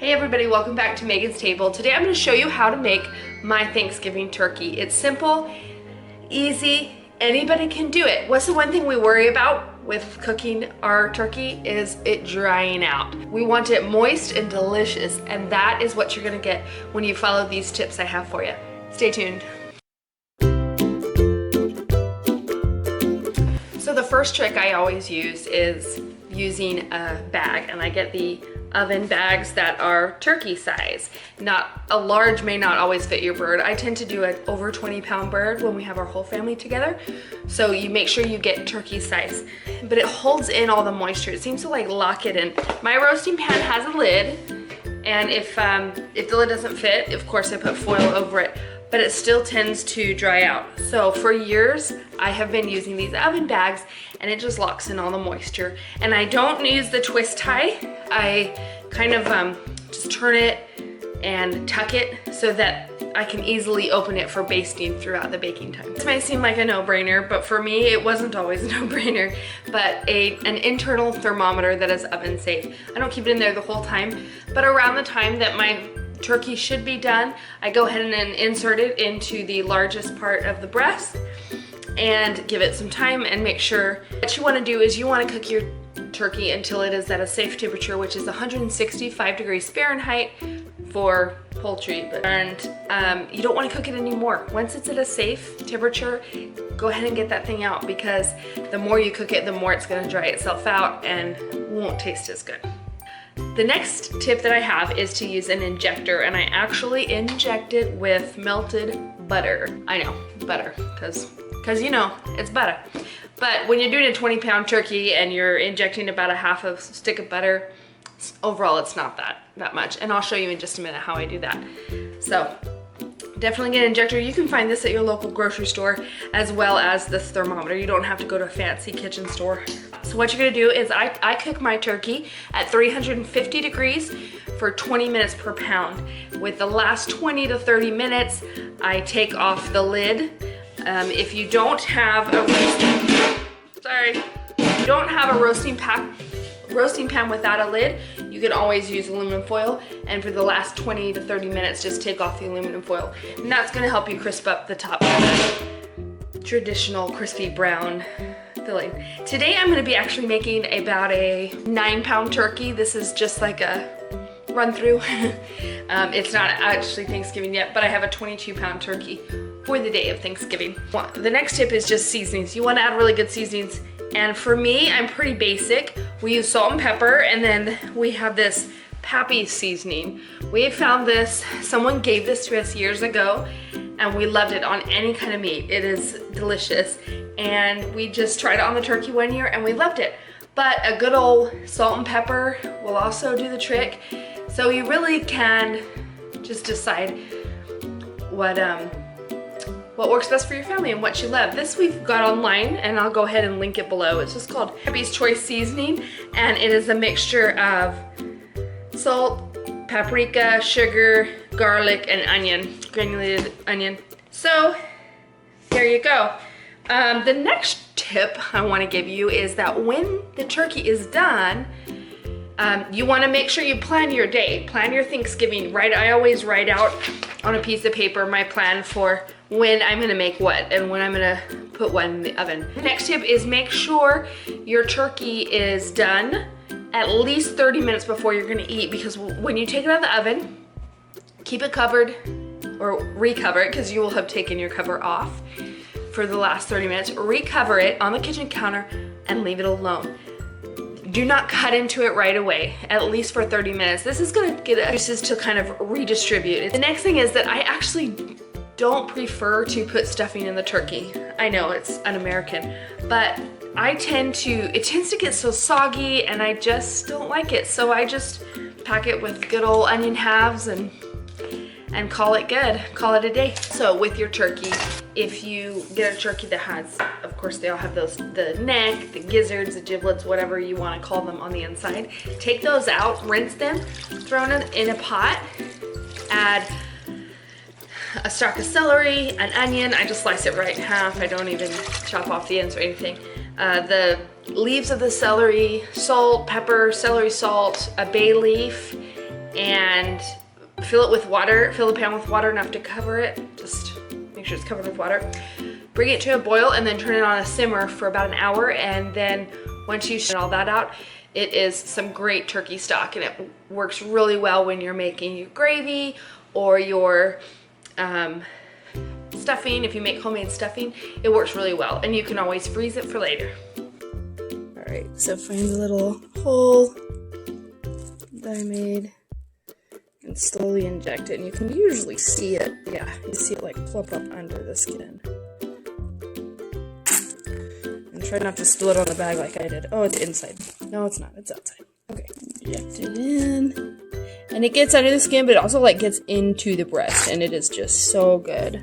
Hey everybody, welcome back to Megan's Table. Today I'm going to show you how to make my Thanksgiving turkey. It's simple, easy, anybody can do it. What's the one thing we worry about with cooking our turkey is it drying out. We want it moist and delicious, and that is what you're going to get when you follow these tips I have for you. Stay tuned. So the first trick I always use is using a bag, and I get the oven bags that are turkey size. Not a large may not always fit your bird. I tend to do an over 20-pound bird when we have our whole family together. So you make sure you get turkey size, but it holds in all the moisture. It seems to like lock it in. My roasting pan has a lid, and if the lid doesn't fit, of course I put foil over it, but it still tends to dry out. So for years, I have been using these oven bags, and it just locks in all the moisture. And I don't use the twist tie. I kind of just turn it and tuck it so that I can easily open it for basting throughout the baking time. This might seem like a no-brainer, but for me, it wasn't always a no-brainer, but an internal thermometer that is oven safe. I don't keep it in there the whole time, but around the time that my turkey should be done, I go ahead and insert it into the largest part of the breast and give it some time and make sure. What you want to do is you want to cook your turkey until it is at a safe temperature, which is 165 degrees Fahrenheit for poultry. And you don't want to cook it anymore. Once it's at a safe temperature, go ahead and get that thing out, because the more you cook it, the more it's going to dry itself out and won't taste as good. The next tip that I have is to use an injector, and I actually inject it with melted butter. I know, butter, because you know, it's butter. But when you're doing a 20-pound turkey and you're injecting about a half a stick of butter, overall it's not that much. And I'll show you in just a minute how I do that. So definitely get an injector. You can find this at your local grocery store, as well as this thermometer. You don't have to go to a fancy kitchen store. So what you're gonna do is I cook my turkey at 350 degrees for 20 minutes per pound. With the last 20 to 30 minutes, I take off the lid. If you don't have a roasting pan without a lid, you can always use aluminum foil, and for the last 20 to 30 minutes, just take off the aluminum foil. And that's gonna help you crisp up the top of the traditional crispy brown filling. Today I'm gonna be actually making about a 9-pound turkey. This is just like a run through. It's not actually Thanksgiving yet, but I have a 22-pound turkey for the day of Thanksgiving. The next tip is just seasonings. You wanna add really good seasonings. And for me, I'm pretty basic. We use salt and pepper, and then we have this Pappy seasoning. We found this, someone gave this to us years ago, and we loved it on any kind of meat. It is delicious. And we just tried it on the turkey one year and we loved it. But a good old salt and pepper will also do the trick. So you really can just decide what works best for your family and what you love. This we've got online, and I'll go ahead and link it below. It's just called Pappy's Choice Seasoning, and it is a mixture of salt, paprika, sugar, garlic, and onion, granulated onion. So there you go. The next tip I want to give you is that when the turkey is done, you want to make sure you plan your day, plan your Thanksgiving. I always write out on a piece of paper my plan for when I'm gonna make what and when I'm gonna put what in the oven. The next tip is make sure your turkey is done at least 30 minutes before you're gonna eat, because when you take it out of the oven, keep it covered or recover it, because you will have taken your cover off for the last 30 minutes. Recover it on the kitchen counter and leave it alone. Do not cut into it right away, at least for 30 minutes. This is gonna get the juices to kind of redistribute. The next thing is that I actually don't prefer to put stuffing in the turkey. I know it's un-American, but it tends to get so soggy, and I just don't like it. So I just pack it with good old onion halves and call it good, call it a day. So with your turkey, if you get a turkey that has, of course they all have the neck, the gizzards, the giblets, whatever you want to call them on the inside, take those out, rinse them, throw them in a pot, add a stalk of celery, an onion. I just slice it right in half. I don't even chop off the ends or anything. The leaves of the celery, salt, pepper, celery salt, a bay leaf, and fill it with water. Fill the pan with water enough to cover it. Just make sure it's covered with water. Bring it to a boil and then turn it on a simmer for about an hour, and then once you shake all that out, it is some great turkey stock, and it works really well when you're making your gravy or your stuffing. If you make homemade stuffing, it works really well, and you can always freeze it for later. All right, so find the little hole that I made and slowly inject it, and you can usually see it. Yeah, you see it like plump up under the skin. And try not to spill it on the bag like I did. Oh, it's inside. No, it's not. It's outside. Okay, inject it in. And it gets under the skin, but it also like gets into the breast, and it is just so good.